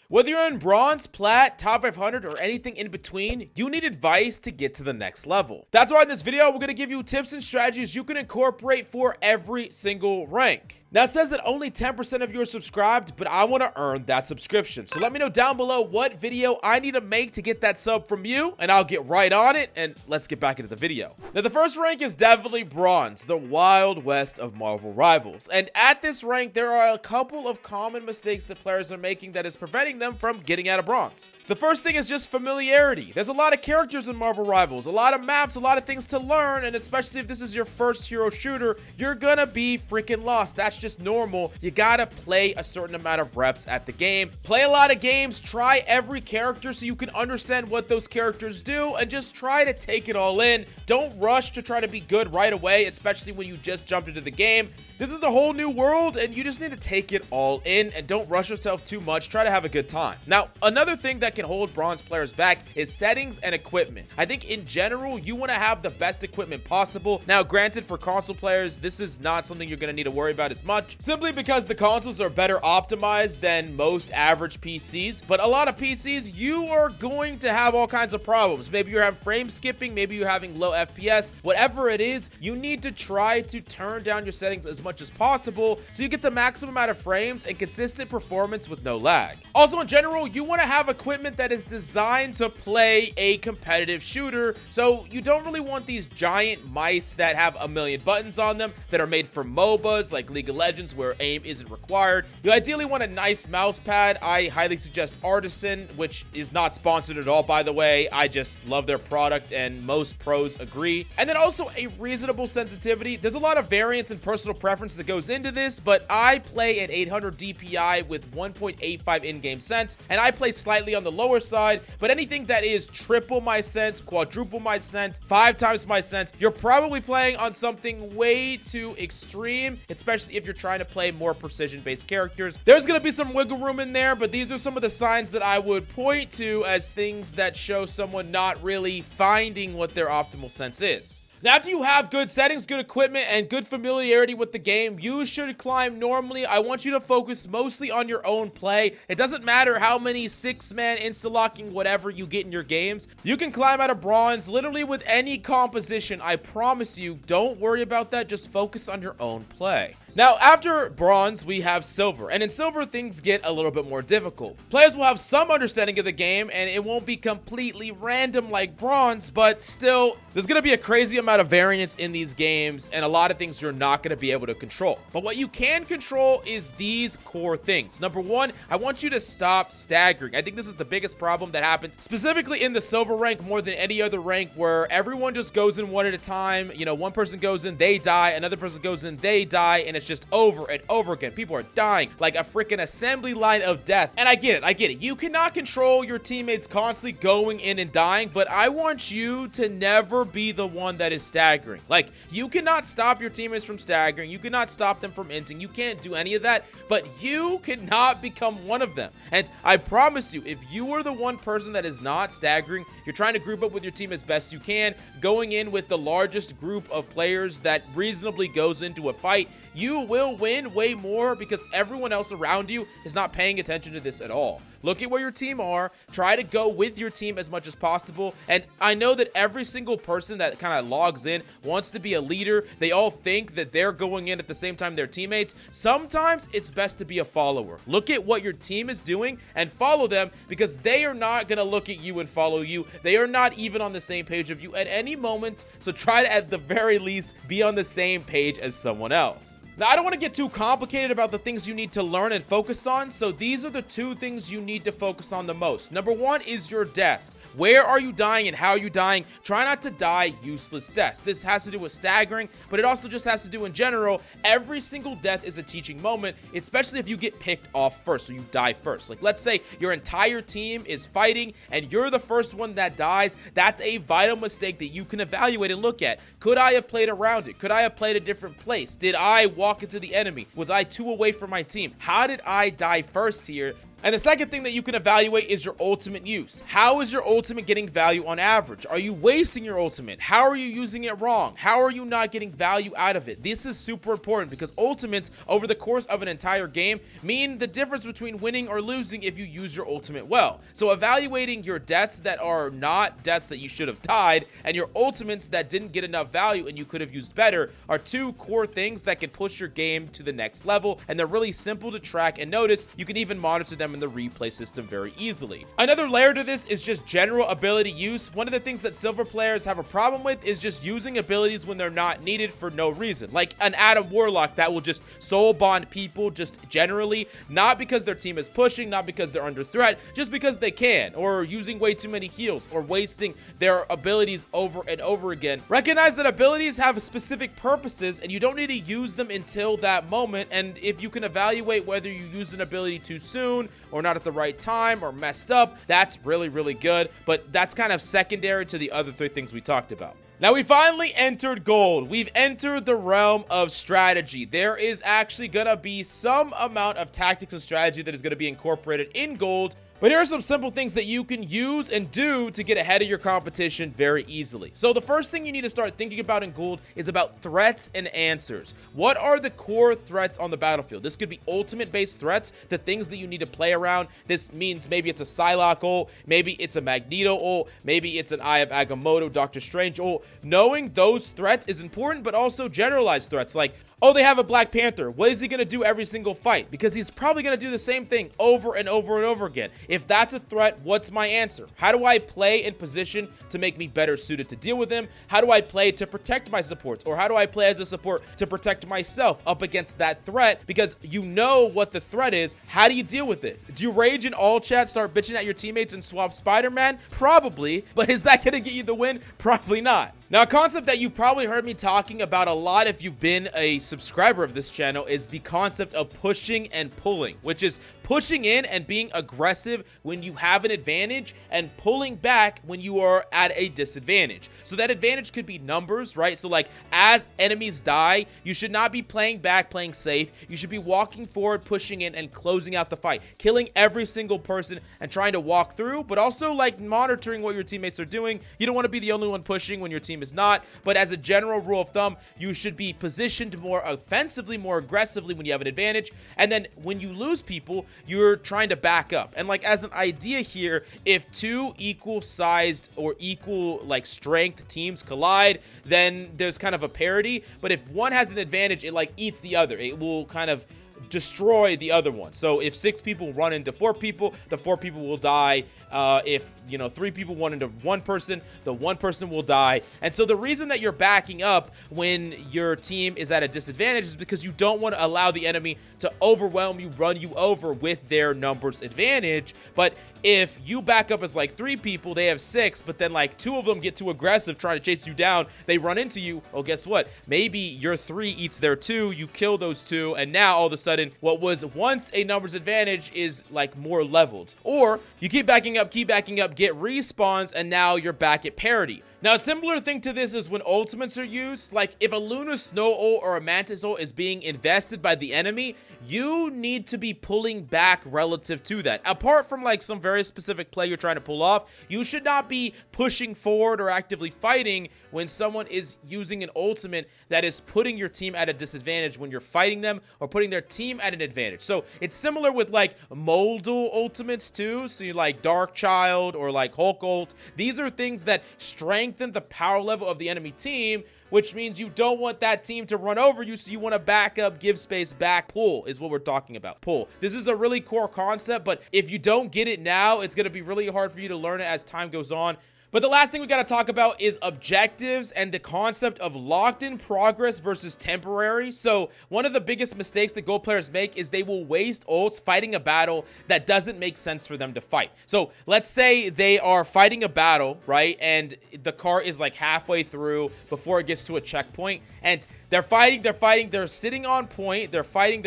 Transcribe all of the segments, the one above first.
Whether you're in bronze, plat, top 500, or anything in between, you need advice to get to the next level. That's why in this video, we're going to give you tips and strategies you can incorporate for every single rank. Now, it says that only 10% of you are subscribed, but I want to earn that subscription. So let me know down below what video I need to make to get that sub from you, and I'll get right on it, and let's get back into the video. Now, the first rank is definitely bronze, the Wild West of Marvel Rivals. And at this rank, there are a couple of common mistakes that players are making that is preventing them from getting out of bronze. The first thing is just familiarity. There's a lot of characters in Marvel Rivals, a lot of maps, a lot of things to learn, and especially if this is your first hero shooter, you're gonna be freaking lost. That's just normal. You gotta play a certain amount of reps at the game. Play a lot of games, try every character so you can understand what those characters do, and just try to take it all in. Don't rush to try to be good right away, especially when you just jumped into the game. This is a whole new world, and you just need to take it all in, and don't rush yourself too much. Try to have a good time. Now, another thing that can hold bronze players back is settings and equipment. I think in general, you want to have the best equipment possible. Now, granted, for console players, this is not something you're going to need to worry about as much, simply because the consoles are better optimized than most average PCs. But a lot of PCs, you are going to have all kinds of problems. Maybe you're having frame skipping, maybe you're having low FPS. Whatever it is, you need to try to turn down your settings as much as possible so you get the maximum amount of frames and consistent performance with no lag. Also, in general, you want to have equipment that is designed to play a competitive shooter, so you don't really want these giant mice that have a million buttons on them that are made for MOBAs like League of Legends where aim isn't required. You ideally want a nice mouse pad. I highly suggest Artisan, which is not sponsored at all, by the way. I just love their product and most pros agree. And then also a reasonable sensitivity. There's a lot of variance and personal preference that goes into this, but I play at 800 DPI with 1.85 in-game sense, and I play slightly on the lower side, but anything that is triple my sense, quadruple my sense, 5 times my sense, you're probably playing on something way too extreme, especially if you're trying to play more precision-based characters. There's going to be some wiggle room in there, but these are some of the signs that I would point to as things that show someone not really finding what their optimal sense is. Now, after you have good settings, good equipment, and good familiarity with the game, you should climb normally. I want you to focus mostly on your own play. It doesn't matter how many 6-man insta-locking whatever you get in your games. You can climb out of bronze literally with any composition. I promise you, don't worry about that. Just focus on your own play. Now, after bronze, we have silver, and in silver, things get a little bit more difficult. Players will have some understanding of the game, and it won't be completely random like bronze, but still, there's going to be a crazy amount of variance in these games, and a lot of things you're not going to be able to control. But what you can control is these core things. Number one, I want you to stop staggering. I think this is the biggest problem that happens, specifically in the silver rank more than any other rank, where everyone just goes in one at a time. You know, one person goes in, they die, another person goes in, they die, and it's just over and over again. People are dying like a freaking assembly line of death. And I get it. You cannot control your teammates constantly going in and dying, but I want you to never be the one that is staggering. Like, you cannot stop your teammates from staggering. You cannot stop them from inting. You can't do any of that, but you cannot become one of them. And I promise you, if you are the one person that is not staggering, you're trying to group up with your team as best you can, going in with the largest group of players that reasonably goes into a fight, you will win way more because everyone else around you is not paying attention to this at all. Look at where your team are, try to go with your team as much as possible, and I know that every single person that kind of logs in wants to be a leader. They all think that they're going in at the same time their teammates. Sometimes it's best to be a follower. Look at what your team is doing and follow them, because they are not going to look at you and follow you. They are not even on the same page of you at any moment, so try to at the very least be on the same page as someone else. Now, I don't want to get too complicated about the things you need to learn and focus on, so these are the 2 things you need to focus on the most. Number 1 is your deaths. Where are you dying and how are you dying? Try not to die useless deaths. This has to do with staggering, but it also just has to do in general. Every single death is a teaching moment, especially if you get picked off first, so you die first. Like, let's say your entire team is fighting and you're the first one that dies. That's a vital mistake that you can evaluate and look at. Could I have played around it? Could I have played a different place? Did I walk into the enemy? Was I too away from my team? How did I die first here? And the second thing that you can evaluate is your ultimate use. How is your ultimate getting value on average? Are you wasting your ultimate? How are you using it wrong? How are you not getting value out of it? This is super important because ultimates over the course of an entire game mean the difference between winning or losing if you use your ultimate well. So evaluating your deaths that are not deaths that you should have died and your ultimates that didn't get enough value and you could have used better are two core things that can push your game to the next level, and they're really simple to track and notice. You can even monitor them in the replay system very easily. Another layer to this is just general ability use. One of the things that silver players have a problem with is just using abilities when they're not needed for no reason, like an Adam Warlock that will just soul bond people just generally, not because their team is pushing, not because they're under threat, just because they can, or using way too many heals, or wasting their abilities over and over again. Recognize that abilities have specific purposes and you don't need to use them until that moment, and if you can evaluate whether you use an ability too soon or not at the right time or messed up, that's really, really good, but that's kind of secondary to the other three things we talked about. Now, we finally entered gold. We've entered the realm of strategy. There is actually gonna be some amount of tactics and strategy that is gonna be incorporated in gold, but here are some simple things that you can use and do to get ahead of your competition very easily. So the first thing you need to start thinking about in gold is about threats and answers. What are the core threats on the battlefield? This could be ultimate-based threats, the things that you need to play around. This means maybe it's a Psylocke ult, maybe it's a Magneto ult, maybe it's an Eye of Agamotto, Doctor Strange ult. Knowing those threats is important, but also generalized threats like, oh, they have a Black Panther. What is he going to do every single fight? Because he's probably going to do the same thing over and over and over again. If that's a threat, what's my answer? How do I play in position to make me better suited to deal with him? How do I play to protect my supports? Or how do I play as a support to protect myself up against that threat? Because you know what the threat is. How do you deal with it? Do you rage in all chat, start bitching at your teammates and swap Spider-Man? Probably. But is that going to get you the win? Probably not. Now, a concept that you've probably heard me talking about a lot if you've been a subscriber of this channel is the concept of pushing and pulling, which is pushing in and being aggressive when you have an advantage and pulling back when you are at a disadvantage. So that advantage could be numbers, right? So like as enemies die, you should not be playing back, playing safe. You should be walking forward, pushing in and closing out the fight, killing every single person and trying to walk through, but also like monitoring what your teammates are doing. You don't want to be the only one pushing when your team is not, but as a general rule of thumb, you should be positioned more offensively, more aggressively when you have an advantage. And then when you lose people, you're trying to back up. And like as an idea here, if two equal sized or equal like strength teams collide, then there's kind of a parity. But if one has an advantage, it like eats the other. It will kind of destroy the other one. So if 6 people run into 4 people, the 4 people will die. If 3 people run into 1 person, the 1 person will die. And so the reason that you're backing up when your team is at a disadvantage is because you don't want to allow the enemy to overwhelm you, run you over with their numbers advantage. But if you back up as like 3 people, they have 6, but then like 2 of them get too aggressive trying to chase you down, they run into you. Well, guess what? Maybe your 3 eats their 2, you kill those 2, and now all of a sudden what was once a numbers advantage is like more leveled. Or you keep backing up, get respawns, and now you're back at parity. Now, a similar thing to this is when ultimates are used. Like, if a Lunar Snow ult or a Mantis ult is being invested by the enemy, you need to be pulling back relative to that. Apart from, like, some very specific play you're trying to pull off, you should not be pushing forward or actively fighting when someone is using an ultimate that is putting your team at a disadvantage when you're fighting them or putting their team at an advantage. So, it's similar with, like, Moldal ultimates, too. So, you like Dark Child or, like, Hulk ult. These are things that strengthen the power level of the enemy team, which means you don't want that team to run over you, so you want to back up, give space back. Pull is what we're talking about. Pull. This is a really core concept, but if you don't get it now, it's going to be really hard for you to learn it as time goes on. But the last thing we got to talk about is objectives and the concept of locked in progress versus temporary. So one of the biggest mistakes that gold players make is they will waste ults fighting a battle that doesn't make sense for them to fight. So let's say they are fighting a battle, right? And the car is like halfway through before it gets to a checkpoint, and they're fighting, they're sitting on point, they're fighting,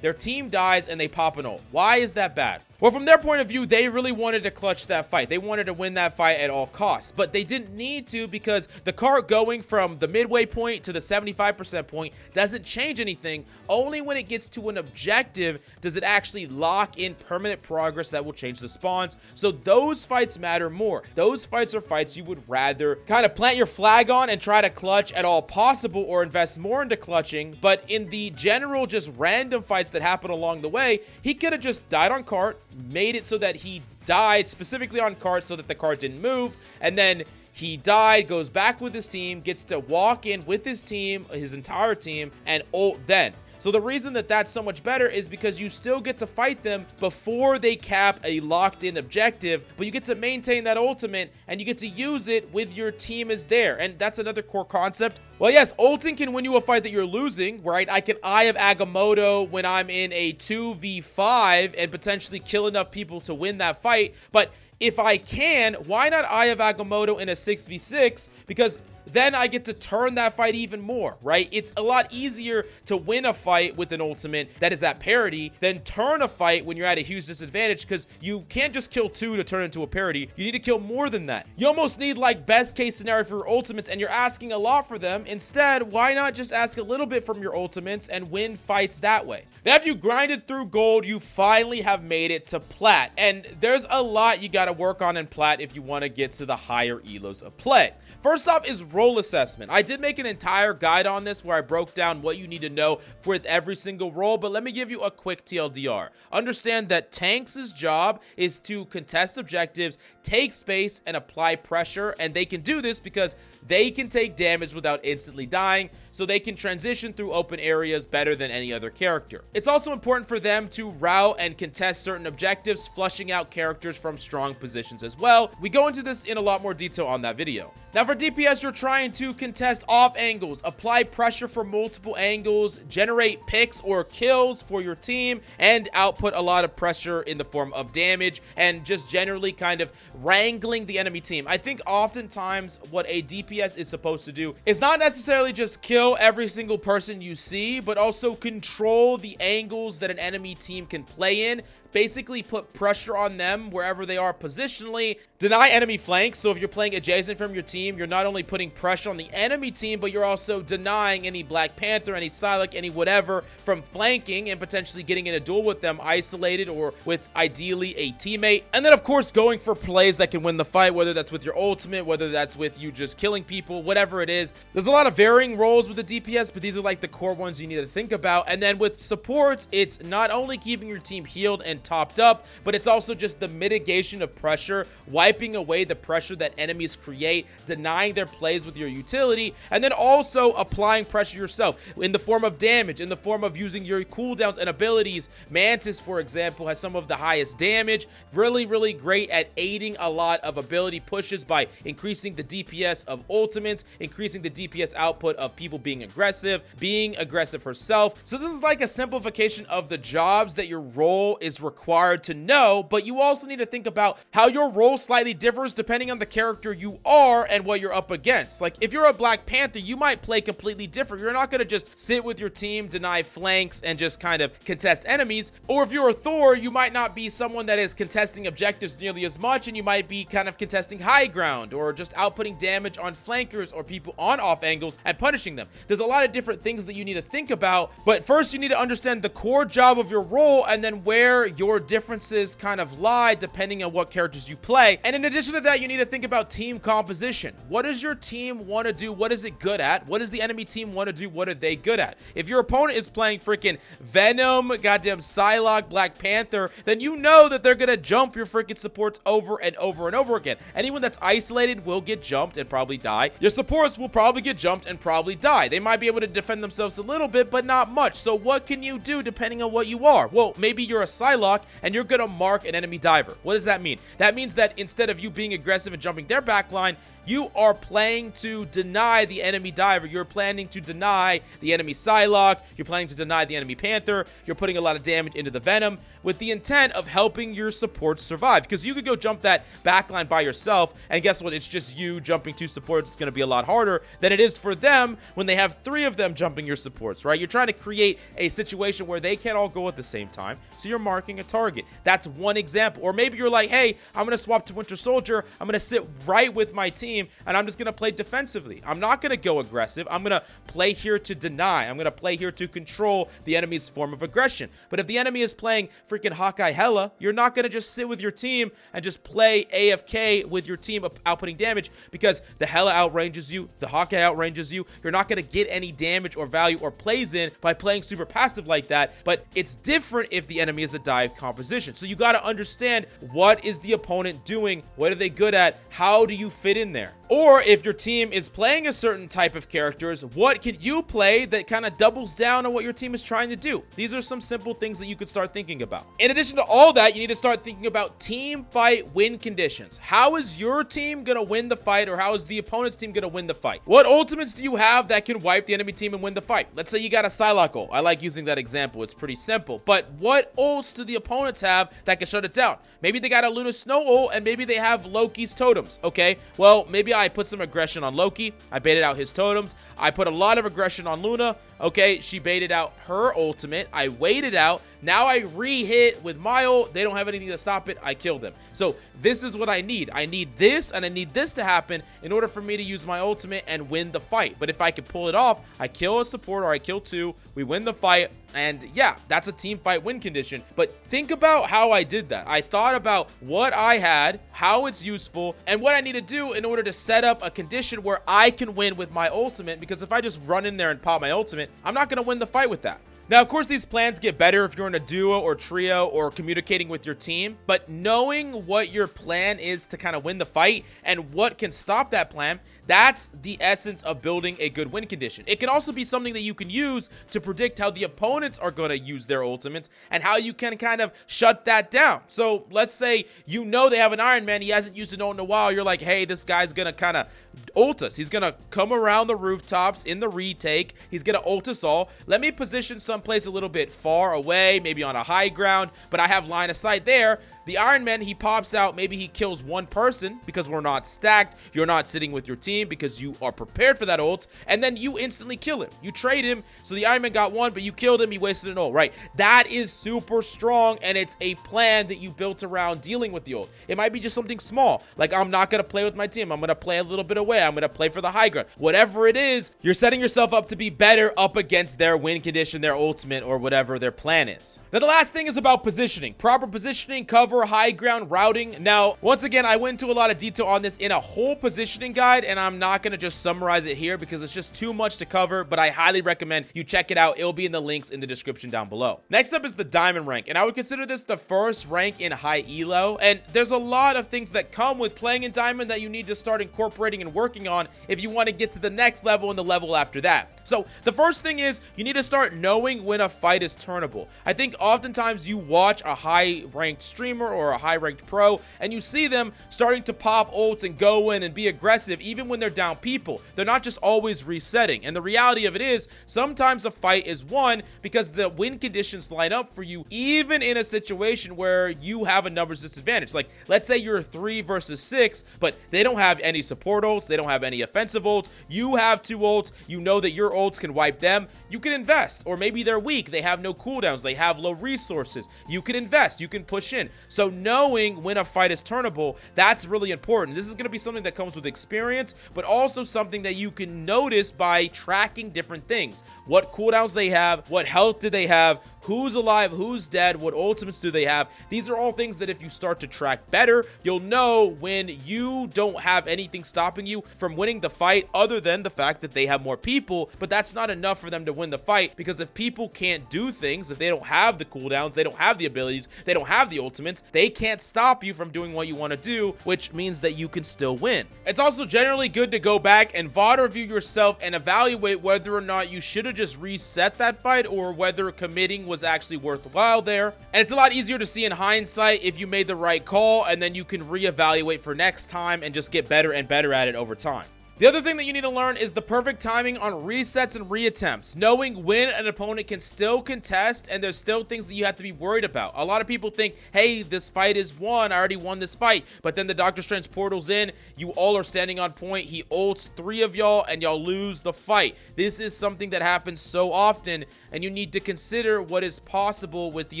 their team dies and they pop an ult. Why is that bad? Well, from their point of view, they really wanted to clutch that fight. They wanted to win that fight at all costs, but they didn't need to because the cart going from the midway point to the 75% point doesn't change anything. Only when it gets to an objective does it actually lock in permanent progress that will change the spawns. So those fights matter more. Those fights are fights you would rather kind of plant your flag on and try to clutch at all possible or invest more into clutching. But in the general just random fights that happen along the way, he could have just died on cart, made it so that he died specifically on cart so that the cart didn't move, and then he died, goes back with his team, gets to walk in with his team, his entire team, and ult then. So the reason that that's so much better is because you still get to fight them before they cap a locked-in objective, but you get to maintain that ultimate, and you get to use it with your team is there. And that's another core concept. Well, yes, ulting can win you a fight that you're losing, right? I can Eye of Agamotto when I'm in a 2v5 and potentially kill enough people to win that fight, but if I can, why not Eye of Agamotto in a 6v6? Because then I get to turn that fight even more, right? It's a lot easier to win a fight with an ultimate that is at parity than turn a fight when you're at a huge disadvantage, because you can't just kill 2 to turn into a parity. You need to kill more than that. You almost need like best case scenario for your ultimates, and you're asking a lot for them. Instead, why not just ask a little bit from your ultimates and win fights that way? Now, if you grinded through gold, you finally have made it to plat, and there's a lot you got to work on in plat if you want to get to the higher elos of play. First off is role assessment. I did make an entire guide on this where I broke down what you need to know for every single role, but let me give you a quick TLDR. Understand that tanks' job is to contest objectives, take space, and apply pressure, and they can do this because they can take damage without instantly dying, so they can transition through open areas better than any other character. It's also important for them to route and contest certain objectives, flushing out characters from strong positions as well. We go into this in a lot more detail on that video. Now for DPS, you're trying to contest off angles, apply pressure from multiple angles, generate picks or kills for your team, and output a lot of pressure in the form of damage, and just generally kind of wrangling the enemy team. I think oftentimes what a DPS is supposed to do is not necessarily just kill every single person you see, but also control the angles that an enemy team can play in. Basically put pressure on them wherever they are positionally, deny enemy flanks. So if you're playing adjacent from your team, you're not only putting pressure on the enemy team, but you're also denying any Black Panther, any Psylocke, any whatever from flanking and potentially getting in a duel with them isolated or with ideally a teammate. And then of course going for plays that can win the fight, whether that's with your ultimate, whether that's with you just killing people, whatever it is. There's a lot of varying roles with the DPS, but these are like the core ones you need to think about. And then with supports, it's not only keeping your team healed and topped up, but it's also just the mitigation of pressure, wiping away the pressure that enemies create, denying their plays with your utility, and then also applying pressure yourself in the form of damage, in the form of using your cooldowns and abilities. Mantis, for example, has some of the highest damage, really great at aiding a lot of ability pushes by increasing the DPS of ultimates, increasing the DPS output of people being aggressive herself. So this is like a simplification of the jobs that your role is required to know, but you also need to think about how your role slightly differs depending on the character you are and what you're up against. Like if you're a Black Panther, you might play completely different. You're not going to just sit with your team, deny flanks, and just kind of contest enemies. Or if you're a Thor, you might not be someone that is contesting objectives nearly as much, and you might be kind of contesting high ground or just outputting damage on flankers or people on off angles and punishing them. There's a lot of different things that you need to think about, but first you need to understand the core job of your role and then where your differences kind of lie depending on what characters you play. And in addition to that, you need to think about team composition. What does your team want to do? What is it good at? What does the enemy team want to do? What are they good at? If your opponent is playing freaking Venom, goddamn Psylocke, Black Panther, then you know that they're gonna jump your freaking supports over and over and over again. Anyone that's isolated will get jumped and probably die. Your supports will probably get jumped and probably die. They might be able to defend themselves a little bit, but not much. So what can you do depending on what you are? Well, maybe you're a Psylocke and you're gonna mark an enemy diver. What does that mean? That means that instead of you being aggressive and jumping their back line, you are playing to deny the enemy diver. You're planning to deny the enemy Psylocke. You're planning to deny the enemy Panther. You're putting a lot of damage into the Venom with the intent of helping your supports survive, because you could go jump that backline by yourself, and guess what? It's just you jumping 2 supports. It's going to be a lot harder than it is for them when they have 3 of them jumping your supports, right? You're trying to create a situation where they can't all go at the same time, so you're marking a target. That's one example. Or maybe you're like, hey, I'm going to swap to Winter Soldier. I'm going to sit right with my team, and I'm just going to play defensively. I'm not going to go aggressive. I'm going to play here to deny. I'm going to play here to control the enemy's form of aggression. But if the enemy is playing freaking Hawkeye Hela, you're not going to just sit with your team and just play AFK with your team outputting damage, because the Hela outranges you, the Hawkeye outranges you. You're not going to get any damage or value or plays in by playing super passive like that. But it's different if the enemy is a dive composition. So you got to understand, what is the opponent doing? What are they good at? How do you fit in there? Or if your team is playing a certain type of characters, what can you play that kind of doubles down on what your team is trying to do? These are some simple things that you could start thinking about. In addition to all that, you need to start thinking about team fight win conditions. How is your team going to win the fight, or how is the opponent's team going to win the fight? What ultimates do you have that can wipe the enemy team and win the fight? Let's say you got a Psylocke ult. I like using that example. It's pretty simple. But what ults do the opponents have that can shut it down? Maybe they got a Luna Snow ult, and maybe they have Loki's totems. Okay, well, maybe I put some aggression on Loki. I baited out his totems. I put a lot of aggression on Luna. Okay, she baited out her ultimate. I waited out. Now I re-hit with my ult. They don't have anything to stop it. I killed them. So this is what I need. I need this, and I need this to happen in order for me to use my ultimate and win the fight. But if I can pull it off, I kill a support or I kill 2. We win the fight. And yeah, that's a team fight win condition. But think about how I did that. I thought about what I had, how it's useful, and what I need to do in order to set up a condition where I can win with my ultimate. Because if I just run in there and pop my ultimate, I'm not going to win the fight with that. Now, of course, these plans get better if you're in a duo or trio or communicating with your team, but knowing what your plan is to kind of win the fight and what can stop that plan, that's the essence of building a good win condition. It can also be something that you can use to predict how the opponents are going to use their ultimates and how you can kind of shut that down. So let's say you know they have an Iron Man, he hasn't used an ult in a while. You're like, hey, this guy's going to kind of ult us. He's going to come around the rooftops in the retake. He's going to ult us all. Let me position someplace a little bit far away, maybe on a high ground, but I have line of sight there. The Iron Man, he pops out, maybe he kills 1 person because we're not stacked. You're not sitting with your team because you are prepared for that ult, and then you instantly kill him. You trade him, so the Iron Man got 1, but you killed him, he wasted an ult, right? That is super strong, and it's a plan that you built around dealing with the ult. It might be just something small, like I'm not going to play with my team. I'm going to play a little bit away. I'm going to play for the high ground. Whatever it is, you're setting yourself up to be better up against their win condition, their ultimate, or whatever their plan is. Now, the last thing is about positioning. Proper positioning, cover, high ground, routing. Now, once again, I went into a lot of detail on this in a whole positioning guide, and I'm not going to just summarize it here because it's just too much to cover, but I highly recommend you check it out. It'll be in the links in the description down below. Next up is the diamond rank, and I would consider this the first rank in high elo, and there's a lot of things that come with playing in diamond that you need to start incorporating and working on if you want to get to the next level and the level after that. So the first thing is you need to start knowing when a fight is turnable. I think oftentimes you watch a high ranked streamer or a high ranked pro and you see them starting to pop ults and go in and be aggressive even when they're down people. They're not just always resetting, and the reality of it is sometimes a fight is won because the win conditions line up for you, even in a situation where you have a numbers disadvantage. Like, let's say you're 3 versus 6, but they don't have any support ults, they don't have any offensive ults, you have 2 ults, you know that your ults can wipe them, you can invest. Or maybe they're weak, they have no cooldowns, they have low resources, you can invest, you can push in. So knowing when a fight is turnable, that's really important. This is going to be something that comes with experience, but also something that you can notice by tracking different things. What cooldowns they have, what health do they have, who's alive, who's dead, what ultimates do they have. These are all things that if you start to track better, you'll know when you don't have anything stopping you from winning the fight other than the fact that they have more people, but that's not enough for them to win the fight, because if people can't do things, if they don't have the cooldowns, they don't have the abilities, they don't have the ultimates, they can't stop you from doing what you want to do, which means that you can still win. It's also generally good to go back and VOD review yourself and evaluate whether or not you should have just reset that fight or whether committing was was actually worthwhile there. And it's a lot easier to see in hindsight if you made the right call, and then you can reevaluate for next time and just get better and better at it over time. The other thing that you need to learn is the perfect timing on resets and reattempts, knowing when an opponent can still contest and there's still things that you have to be worried about. A lot of people think, hey, this fight is won, I already won this fight, but then the Doctor Strange portal's in, you all are standing on point, he ults 3 of y'all, and y'all lose the fight. This is something that happens so often, and you need to consider what is possible with the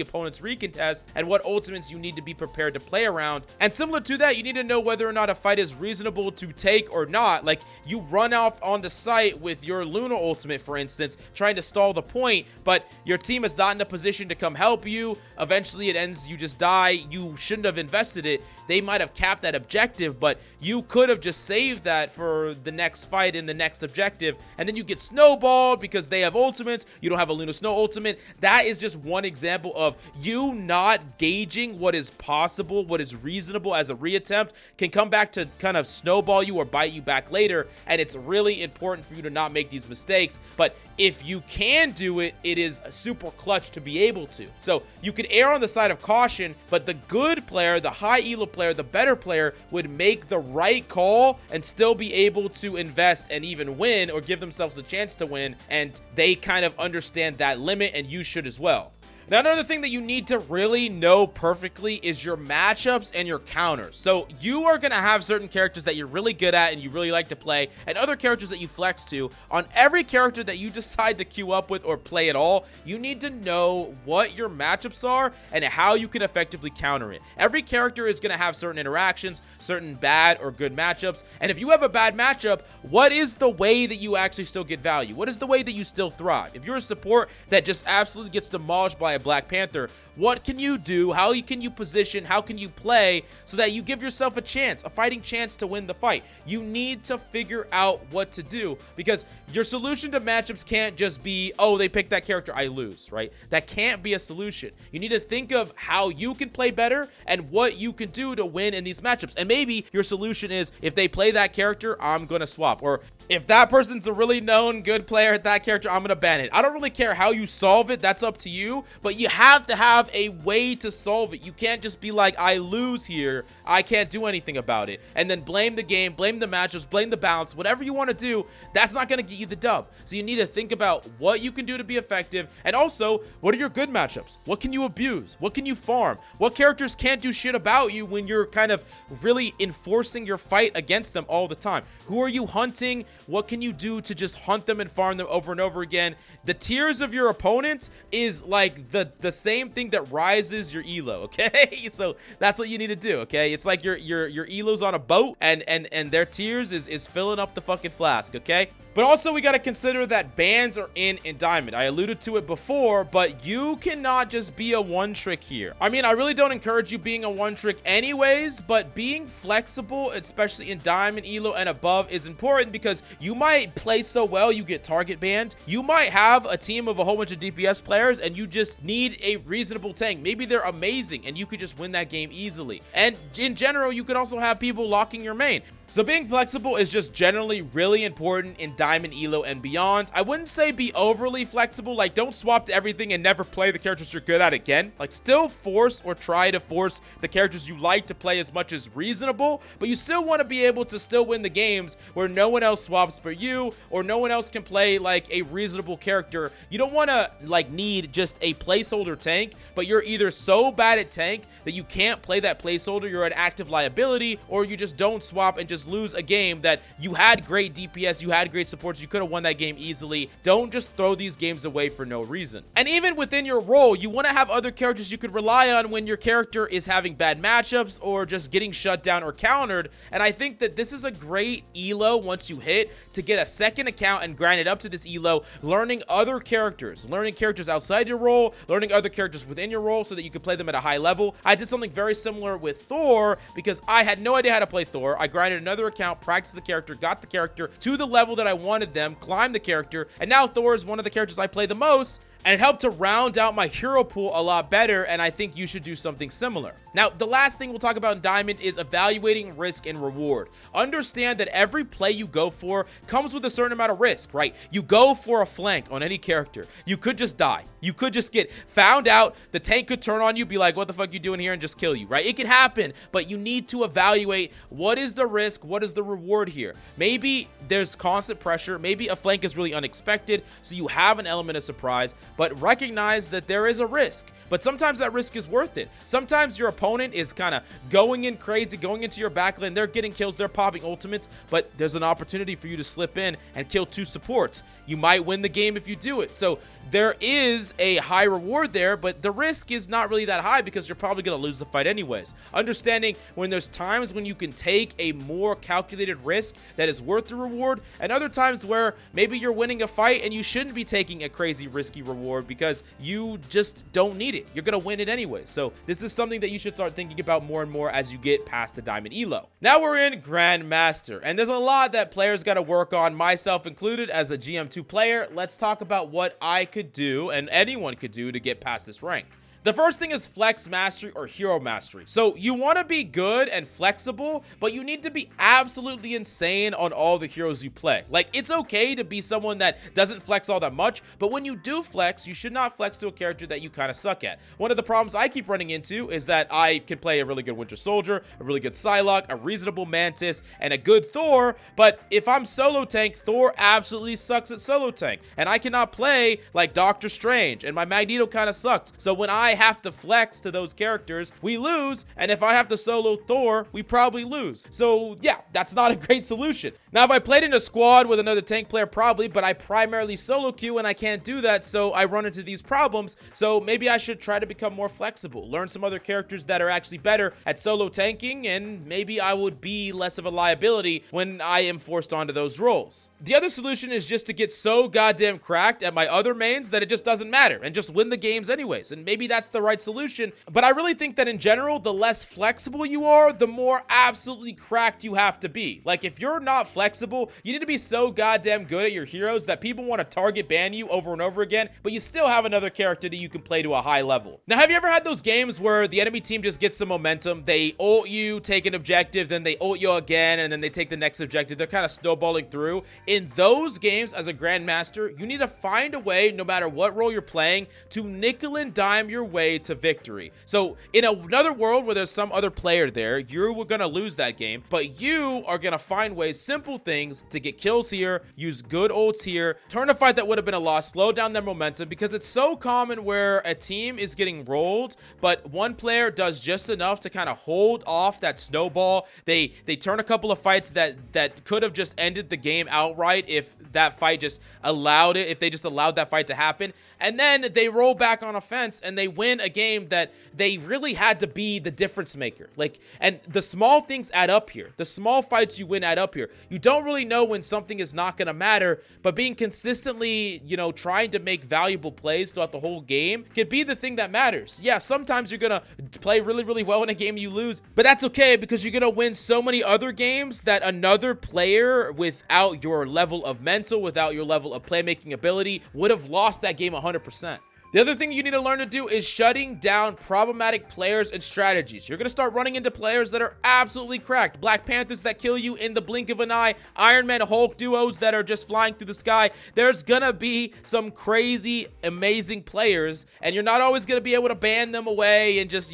opponent's recontest and what ultimates you need to be prepared to play around. And similar to that, you need to know whether or not a fight is reasonable to take or not. Like, you run off on the site with your Luna ultimate, for instance, trying to stall the point, but your team is not in a position to come help you. Eventually it ends, you just die. You shouldn't have invested it. They might have capped that objective, but you could have just saved that for the next fight in the next objective, and then you get snowballed because they have ultimates. You don't have a Luna Snow ultimate. That is just one example of you not gauging what is possible, what is reasonable as a reattempt can come back to kind of snowball you or bite you back later. And it's really important for you to not make these mistakes. But if you can do it, it is super clutch to be able to. So you could err on the side of caution, but the good player, the high elo player, the better player would make the right call and still be able to invest and even win or give themselves a chance to win. And they kind of understand that limit, and you should as well. Now, another thing that you need to really know perfectly is your matchups and your counters. So you are going to have certain characters that you're really good at and you really like to play, and other characters that you flex to. On every character that you decide to queue up with or play at all, you need to know what your matchups are and how you can effectively counter it. Every character is going to have certain interactions, certain bad or good matchups, and if you have a bad matchup, what is the way that you actually still get value? What is the way that you still thrive? If you're a support that just absolutely gets demolished by a Black Panther, what can you do? How can you position? How can you play so that you give yourself a chance, a fighting chance to win the fight? You need to figure out what to do, because your solution to matchups can't just be, oh, they picked that character, I lose, right? That can't be a solution. You need to think of how you can play better and what you can do to win in these matchups. And maybe your solution is, if they play that character, I'm going to swap. Or if that person's a really known good player at that character, I'm going to ban it. I don't really care how you solve it. That's up to you. But you have to have a way to solve it. You can't just be like, I lose here, I can't do anything about it, and then blame the game, blame the matchups, blame the balance, whatever you want to do. That's not going to get you the dub. So you need to think about what you can do to be effective, and also, what are your good matchups? What can you abuse? What can you farm? What characters can't do shit about you when you're kind of really enforcing your fight against them all the time? Who are you hunting? What can you do to just hunt them and farm them over and over again? The tiers of your opponents is like the same thing that rises your elo, okay? So that's what you need to do, okay? It's like your elo's on a boat, and their tiers is filling up the fucking flask, okay? But also, we got to consider that bans are in Diamond. I alluded to it before, but you cannot just be a one-trick here. I mean, I really don't encourage you being a one-trick anyways, but being flexible, especially in Diamond, Elo, and above, is important, because you might play so well you get target banned. You might have a team of a whole bunch of DPS players, and you just need a reasonable tank. Maybe they're amazing, and you could just win that game easily. And in general, you could also have people locking your main. So being flexible is just generally really important in Diamond, Elo, and beyond. I wouldn't say be overly flexible, like don't swap to everything and never play the characters you're good at again. Like still force or try to force the characters you like to play as much as reasonable, but you still want to be able to still win the games where no one else swaps for you, or no one else can play like a reasonable character. You don't want to like need just a placeholder tank, but you're either so bad at tank that you can't play that placeholder, you're an active liability, or you just don't swap and just lose a game that you had great DPS, you had great supports, you could have won that game easily. Don't just throw these games away for no reason. And even within your role, you want to have other characters you could rely on when your character is having bad matchups or just getting shut down or countered. And I think that this is a great elo once you hit to get a second account and grind it up to this elo, learning other characters, learning characters outside your role, learning other characters within your role so that you can play them at a high level. I did something very similar with Thor because I had no idea how to play Thor. I grinded another account, practiced the character, got the character to the level that I wanted them, climbed the character, and now Thor is one of the characters I play the most. and it helped to round out my hero pool a lot better, and I think you should do something similar. Now, the last thing we'll talk about in Diamond is evaluating risk and reward. Understand that every play you go for comes with a certain amount of risk, right? You go for a flank on any character, you could just die. You could just get found out, the tank could turn on you, be like, what the fuck you doing here, and just kill you, right? It can happen, but you need to evaluate what is the risk, what is the reward here. Maybe there's constant pressure, maybe a flank is really unexpected, so you have an element of surprise, but recognize that there is a risk. But sometimes that risk is worth it. Sometimes your opponent is kind of going in crazy, going into your backline, they're getting kills, they're popping ultimates, but there's an opportunity for you to slip in and kill 2 supports. You might win the game if you do it. So there is a high reward there, but the risk is not really that high because you're probably going to lose the fight anyways. Understanding when there's times when you can take a more calculated risk that is worth the reward, and other times where maybe you're winning a fight and you shouldn't be taking a crazy risky reward because you just don't need it. You're going to win it anyway. So this is something that you should start thinking about more and more as you get past the Diamond Elo. Now we're in Grandmaster, and there's a lot that players got to work on, myself included as a GM2 player. Let's talk about what I could do and anyone could do to get past this rank. The first thing is flex mastery or hero mastery. So you want to be good and flexible, but you need to be absolutely insane on all the heroes you play. Like, it's okay to be someone that doesn't flex all that much, but when you do flex, you should not flex to a character that you kind of suck at. One of the problems I keep running into is that I can play a really good Winter Soldier, a really good Psylocke, a reasonable Mantis, and a good Thor, but if I'm solo tank, Thor absolutely sucks at solo tank, and I cannot play like Doctor Strange, and my Magneto kind of sucks. So when I have to flex to those characters, we lose, and if I have to solo Thor, we probably lose. So yeah, that's not a great solution. Now, if I played in a squad with another tank player, probably, but I primarily solo queue and I can't do that, so I run into these problems. So maybe I should try to become more flexible, learn some other characters that are actually better at solo tanking, and maybe I would be less of a liability when I am forced onto those roles. The other solution is just to get so goddamn cracked at my other mains that it just doesn't matter and just win the games anyways, and maybe that's the right solution. But I really think that in general, the less flexible you are, the more absolutely cracked you have to be. Like, if you're not flexible, you need to be so goddamn good at your heroes that people want to target ban you over and over again, but you still have another character that you can play to a high level. Now, have you ever had those games where the enemy team just gets some momentum, they ult you, take an objective, then they ult you again, and then they take the next objective? They're kind of snowballing through. In those games, as a Grandmaster, you need to find a way, no matter what role you're playing, to nickel and dime your way to victory. So in another world where there's some other player there, you're gonna lose that game, but you are gonna find ways, simple things, to get kills here, use good ults here, turn a fight that would have been a loss, slow down their momentum, because it's so common where a team is getting rolled, but one player does just enough to kind of hold off that snowball. They turn a couple of fights that could have just ended the game outright if that fight just allowed it, if they just allowed that fight to happen, and then they roll back on offense and they win a game that they really had to be the difference maker. Like, and the small things add up here. The small fights you win add up here. You don't really know when something is not going to matter, but being consistently, trying to make valuable plays throughout the whole game can be the thing that matters. Yeah, sometimes you're going to play really, really well in a game and you lose, but that's okay because you're going to win so many other games that another player without your level of mental, without your level of playmaking ability, would have lost that game 100%. The other thing you need to learn to do is shutting down problematic players and strategies. You're going to start running into players that are absolutely cracked. Black Panthers that kill you in the blink of an eye. Iron Man Hulk duos that are just flying through the sky. There's going to be some crazy, amazing players, and you're not always going to be able to ban them away and just,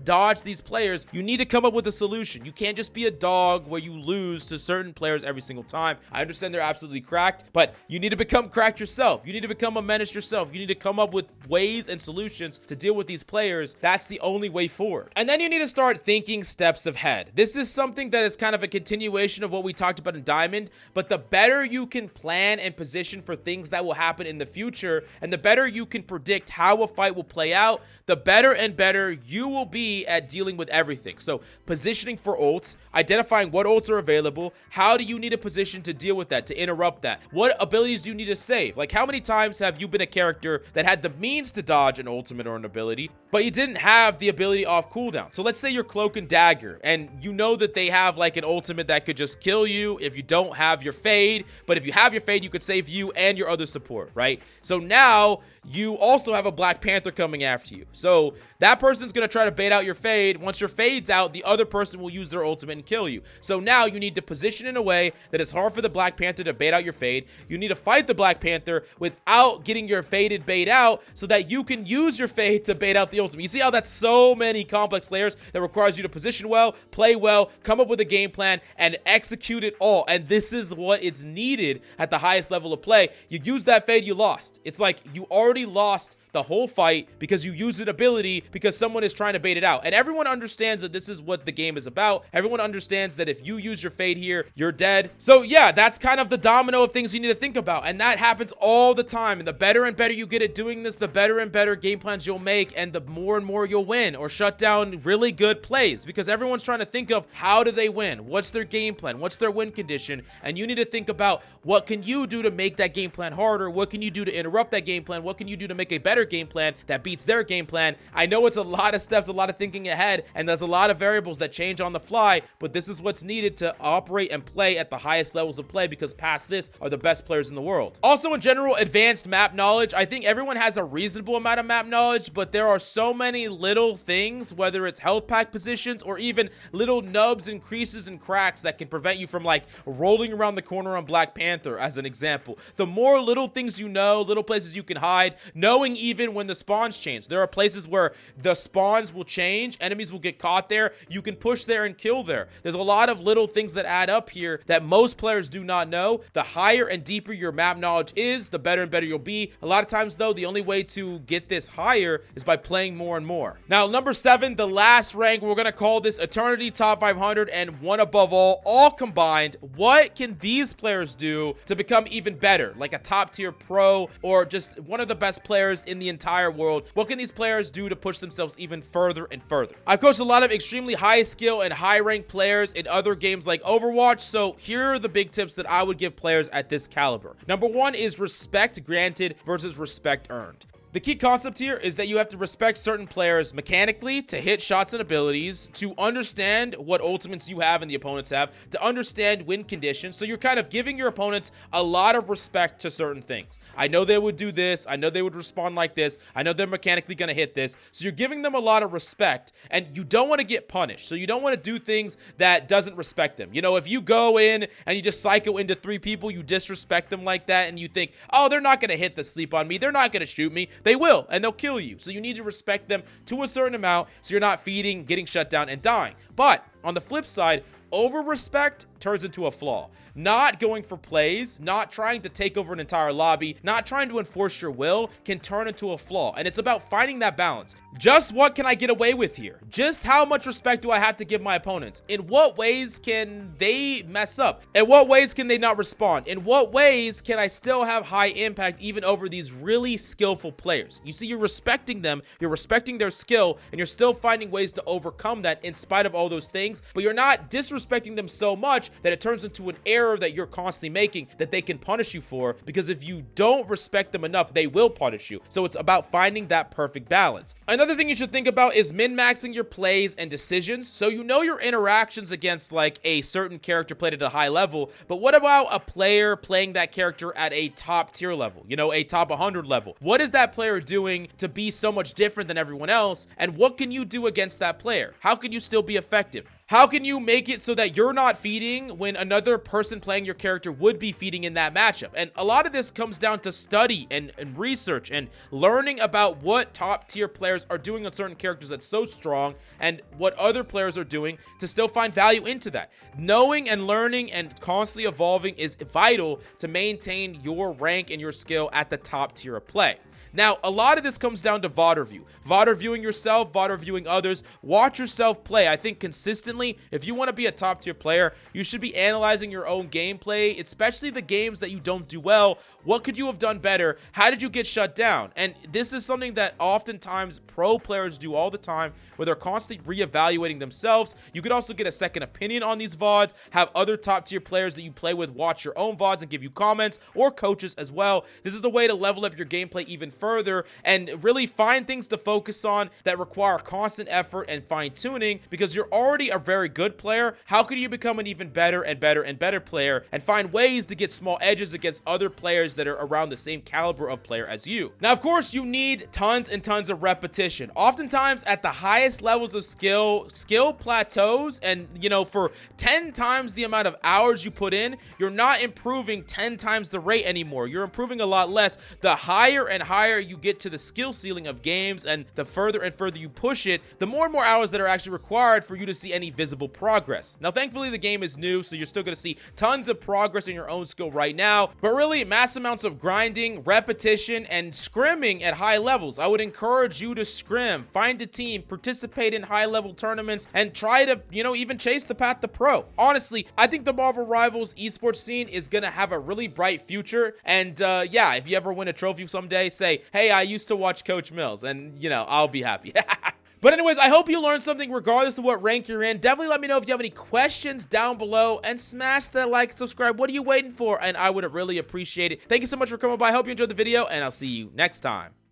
dodge these players. You need to come up with a solution. You can't just be a dog where you lose to certain players every single time. I understand they're absolutely cracked, but you need to become cracked yourself. You need to become a menace yourself. You need to come up with ways and solutions to deal with these players. That's the only way forward. And then you need to start thinking steps ahead. This is something that is kind of a continuation of what we talked about in Diamond, but the better you can plan and position for things that will happen in the future, and the better you can predict how a fight will play out, the better and better you will be at dealing with everything. So positioning for ults, identifying what ults are available, how do you need a position to deal with that, to interrupt that? What abilities do you need to save? Like, how many times have you been a character that had the means to dodge an ultimate or an ability, but you didn't have the ability off cooldown? So let's say you're Cloak and Dagger, and you know that they have like an ultimate that could just kill you if you don't have your Fade, but if you have your Fade, you could save you and your other support, right? So now you also have a Black Panther coming after you. So that person's going to try to bait out your fade. Once your fade's out, the other person will use their ultimate and kill you. So now you need to position in a way that it's hard for the Black Panther to bait out your fade. You need to fight the Black Panther without getting your faded bait out so that you can use your fade to bait out the ultimate. You see how that's so many complex layers that requires you to position well, play well, come up with a game plan, and execute it all. And this is what is needed at the highest level of play. You use that fade, you lost. It's like you already lost the whole fight because you use an ability because someone is trying to bait it out. And everyone understands that this is what the game is about. Everyone understands that if you use your fade here, you're dead. So yeah, that's kind of the domino of things you need to think about. And that happens all the time. And the better and better you get at doing this, the better and better game plans you'll make, and the more and more you'll win or shut down really good plays, because everyone's trying to think of how do they win? What's their game plan? What's their win condition? And you need to think about what can you do to make that game plan harder? What can you do to interrupt that game plan? What can you do to make a better game plan that beats their game plan? I know it's a lot of steps, a lot of thinking ahead, and there's a lot of variables that change on the fly, but this is what's needed to operate and play at the highest levels of play, because past this are the best players in the world. Also, in general, advanced map knowledge. I think everyone has a reasonable amount of map knowledge, but there are so many little things, whether it's health pack positions or even little nubs and creases and cracks that can prevent you from like rolling around the corner on Black Panther, as an example. The more little things you know, little places you can hide, knowing even when the spawns change. There are places where the spawns will change, enemies will get caught there, you can push there and kill there. There's a lot of little things that add up here that most players do not know. The higher and deeper your map knowledge is, the better and better you'll be. A lot of times though, the only way to get this higher is by playing more and more. Now, number 7, the last rank, we're gonna call this Eternity Top 500 and One Above All combined. What can these players do to become even better, like a top tier pro or just one of the best players in the entire world? What can these players do to push themselves even further and further? I've coached a lot of extremely high skill and high rank players in other games like Overwatch, so here are the big tips that I would give players at this caliber. Number 1 is respect granted versus respect earned. The key concept here is that you have to respect certain players mechanically to hit shots and abilities, to understand what ultimates you have and the opponents have, to understand win conditions. So you're kind of giving your opponents a lot of respect to certain things. I know they would do this. I know they would respond like this. I know they're mechanically going to hit this. So you're giving them a lot of respect, and you don't want to get punished. So you don't want to do things that doesn't respect them. You know, if you go in and you just psycho into 3 people, you disrespect them like that, and you think, oh, they're not going to hit the sleep on me. They're not going to shoot me. They will, and they'll kill you. So you need to respect them to a certain amount so you're not feeding, getting shut down, and dying. But on the flip side, over-respect turns into a flaw. Not going for plays, not trying to take over an entire lobby, not trying to enforce your will can turn into a flaw. And it's about finding that balance. Just what can I get away with here? Just how much respect do I have to give my opponents? In what ways can they mess up? In what ways can they not respond? In what ways can I still have high impact even over these really skillful players? You see, you're respecting them, you're respecting their skill, and you're still finding ways to overcome that in spite of all those things, but you're not disrespecting them so much that it turns into an error that you're constantly making that they can punish you for, because if you don't respect them enough, they will punish you. So it's about finding that perfect balance. Another thing you should think about is min-maxing your plays and decisions. So you know your interactions against like a certain character played at a high level, but what about a player playing that character at a top tier level, you know, a top 100 level? What is that player doing to be so much different than everyone else? And what can you do against that player? How can you still be effective? How can you make it so that you're not feeding when another person playing your character would be feeding in that matchup? And a lot of this comes down to study and research and learning about what top tier players are doing on certain characters that's so strong and what other players are doing to still find value into that. Knowing and learning and constantly evolving is vital to maintain your rank and your skill at the top tier of play. Now, a lot of this comes down to VOD review. VOD reviewing yourself, VOD reviewing others. Watch yourself play. I think consistently, if you want to be a top tier player, you should be analyzing your own gameplay, especially the games that you don't do well. What could you have done better? How did you get shut down? And this is something that oftentimes pro players do all the time, where they're constantly reevaluating themselves. You could also get a second opinion on these VODs, have other top tier players that you play with watch your own VODs and give you comments, or coaches as well. This is the way to level up your gameplay even further. further and really find things to focus on that require constant effort and fine-tuning, because you're already a very good player. How could you become an even better and better and better player and find ways to get small edges against other players that are around the same caliber of player as you? Now, of course, you need tons and tons of repetition. Oftentimes at the highest levels of skill plateaus, and for 10 times the amount of hours you put in, you're not improving 10 times the rate anymore. You're improving a lot less. The higher and higher you get to the skill ceiling of games, and the further and further you push it, the more and more hours that are actually required for you to see any visible progress. Now, thankfully, the game is new, so you're still going to see tons of progress in your own skill right now, but really mass amounts of grinding, repetition, and scrimming at high levels. I would encourage you to scrim, find a team, participate in high-level tournaments, and try to, even chase the path to pro. Honestly, I think the Marvel Rivals esports scene is going to have a really bright future, and yeah, if you ever win a trophy someday, say, hey, I used to watch Coach Mills, and, I'll be happy. But anyways, I hope you learned something regardless of what rank you're in. Definitely let me know if you have any questions down below, and smash that like, subscribe. What are you waiting for? And I would really appreciate it. Thank you so much for coming by. I hope you enjoyed the video, and I'll see you next time.